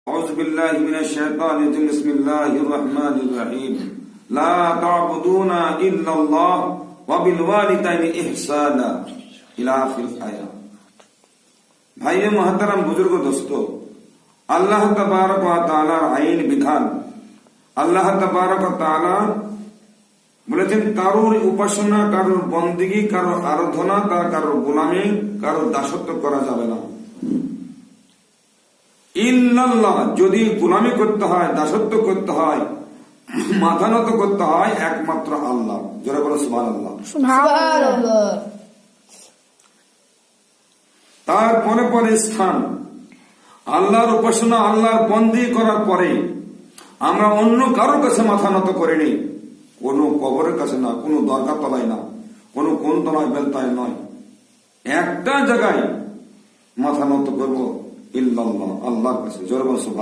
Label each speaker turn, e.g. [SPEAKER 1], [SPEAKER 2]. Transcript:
[SPEAKER 1] أعوذ بالله من الشيطان الرجيم بسم الله الرحمن الرحيم لا تعبدون إلا الله وبالوالدين إحسانا إلى آخر الآية। भाइयों मोहतरम बुजुर्ग दोस्तों, अल्लाह तबारक व ताआलार आईन विधान আল্লাহ তাবারক ওয়া তাআলা বলেছেন কারোর উপাসনা, কারোর বন্দেগী, কারোর আরাধনা, কারোর গোলামি, কারোর দাসত্ব করা যাবে না। ইল্লাল্লাহ, যদি গোলামি করতে হয়, দাসত্ব করতে হয়, মাথা নত করতে হয় একমাত্র আল্লাহ। জোরে বলো সুবহানাল্লাহ।
[SPEAKER 2] সুবহানাল্লাহ।
[SPEAKER 1] তারপরে পরে স্থান আল্লাহর উপাসনা, আল্লাহর বন্দেগী করার পরে আমরা অন্য কারোর কাছে মাথা নত করিনি, কোন কবরের কাছে না, কোন দরগা তলায় না, কোন কোন তলায় বেলতায় নয়, একটা জায়গায় মাথা নত করবো ইল্লাল্লাহ, আল্লাহর কাছে। জোরে বলো সুবহানাল্লাহ।